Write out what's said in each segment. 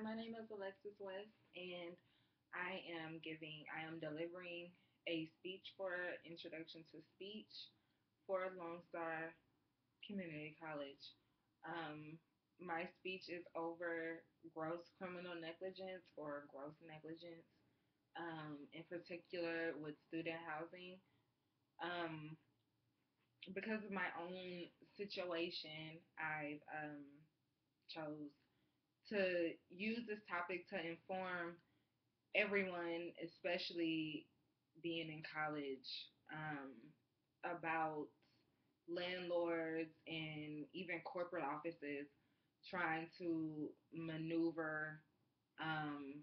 my name is Alexis West, and I am delivering a speech for Introduction to Speech for Lone Star Community College. Um, my speech is over gross criminal negligence or gross negligence, in particular with student housing. Um, because of my own situation, I've chose to use this topic to inform everyone, especially being in college, about landlords and even corporate offices trying to maneuver, um,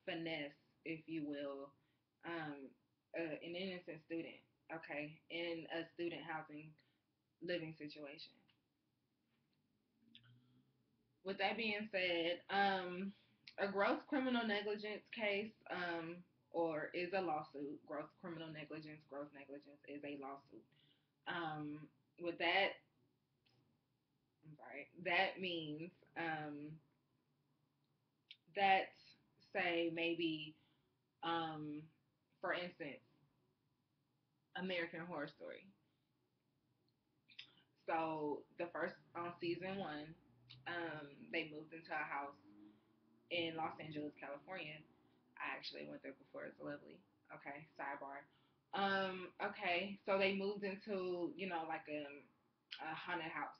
finesse, if you will, an innocent student, okay, in a student housing living situation. With that being said, a gross criminal negligence case, or is a lawsuit. Gross negligence is a lawsuit. With that, I'm sorry. That means that say maybe, um, for instance, American Horror Story. So the first on season one, they moved into a house in Los Angeles, California. I actually went there before. It's lovely. Okay, sidebar. Okay, so they moved into, like a haunted house,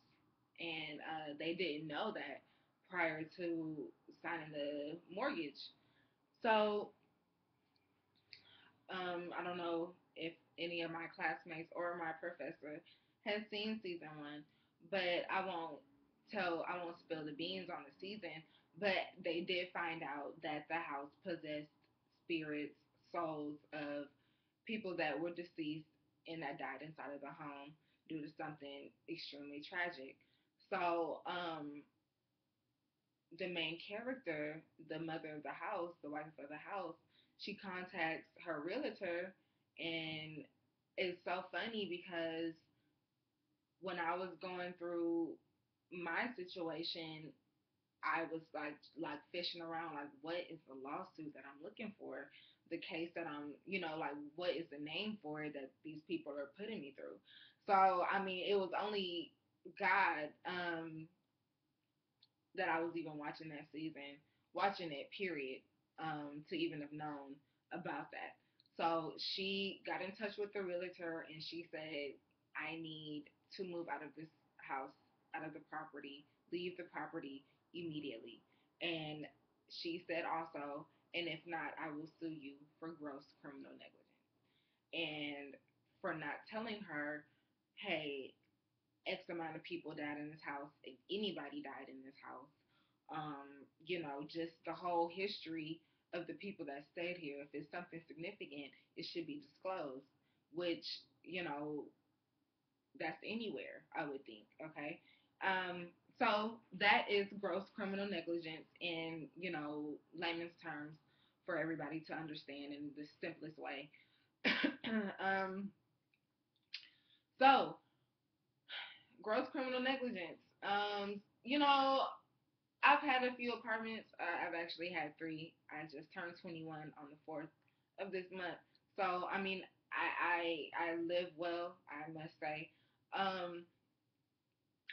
and they didn't know that prior to signing the mortgage. So I don't know if any of my classmates or my professor has seen season one, but I won't spill the beans on the season. But they did find out that the house possessed spirits, souls of people that were deceased and that died inside of the home due to something extremely tragic. So, the main character, the mother of the house, the wife of the house, she contacts her realtor, and it's so funny because when I was going through my situation, I was like fishing around, like, what is the lawsuit that I'm looking for? The case that I'm, like, what is the name for it that these people are putting me through? So I mean, it was only God, that I was even watching that season, watching it, period, to even have known about that. So she got in touch with the realtor and she said, I need to move out of this house, out of the property, leave the property immediately. And she said also, and if not, I will sue you for gross criminal negligence. And for not telling her, hey, X amount of people died in this house, if anybody died in this house. Just the whole history of the people that stayed here. If it's something significant, it should be disclosed, which, you know, that's anywhere, I would think. Okay. So that is gross criminal negligence in, layman's terms for everybody to understand in the simplest way. um, so, gross criminal negligence. I've had a few apartments. I've actually had three. I just turned 21 on the 4th of this month. So, I mean, I live well, I must say. Um,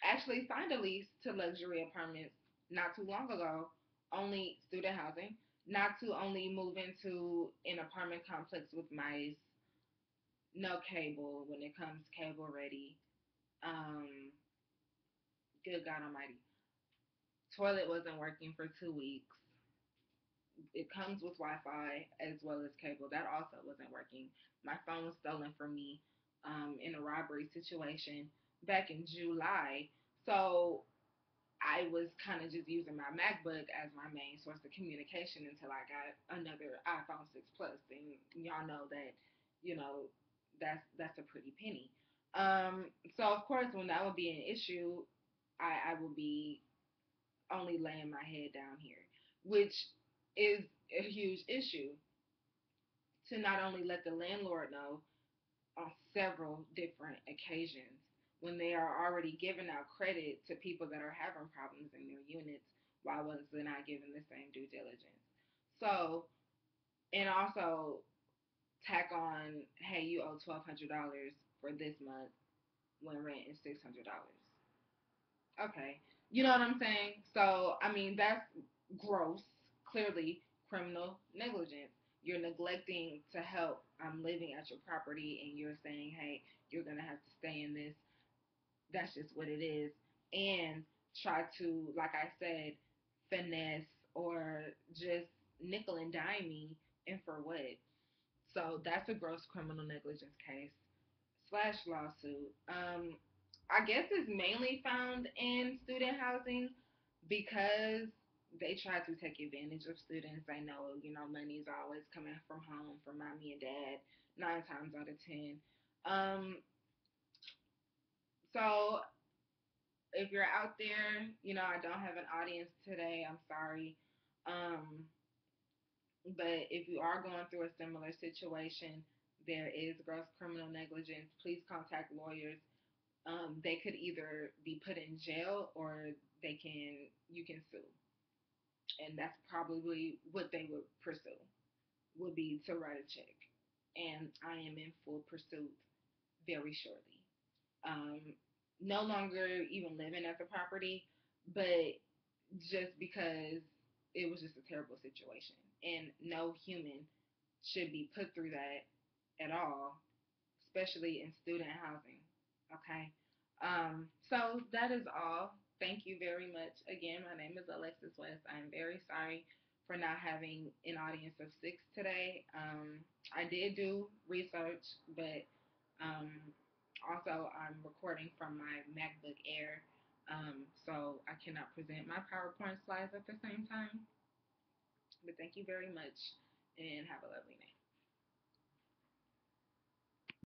Actually signed a lease to luxury apartments not too long ago, only student housing, not to only move into an apartment complex with mice, no cable when it comes cable ready. Um, Good God Almighty. Toilet wasn't working for 2 weeks. It comes with Wi-Fi as well as cable. That also wasn't working. My phone was stolen from me, in a robbery situation back in July. So I was kind of just using my MacBook as my main source of communication until I got another iPhone 6 Plus, and y'all know that, you know, that's a pretty penny. So of course, when that would be an issue, I will be only laying my head down here, which is a huge issue to not only let the landlord know on several different occasions when they are already giving out credit to people that are having problems in their units Why wasn't I given the same due diligence? So, and also tack on, hey, you owe $1,200 for this month when rent is $600. Okay, you know what I'm saying? So, I mean, that's gross, clearly criminal negligence. You're neglecting to help. I'm living at your property, and you're saying, hey, you're gonna have to stay in this. That's just what it is, and try to, like I said, finesse or just nickel and dime me, and for what? So that's a gross criminal negligence case slash lawsuit. I guess it's mainly found in student housing because they try to take advantage of students. They know, money's always coming from home from mommy and dad, 9 times out of 10. Um, so if you're out there, I don't have an audience today. I'm sorry. Um, but if you are going through a similar situation, there is gross criminal negligence. Please contact lawyers. They could either be put in jail or you can sue, and that's probably what they would pursue, would be to write a check. And I am in full pursuit very shortly. Um, no longer even living at the property, but just because it was just a terrible situation, and no human should be put through that at all, especially in student housing. Okay. So that is all. Thank you very much. Again, my name is Alexis West. I'm very sorry for not having an audience of six today. I did do research, but also I'm recording from my MacBook Air, so I cannot present my PowerPoint slides at the same time. But thank you very much and have a lovely night.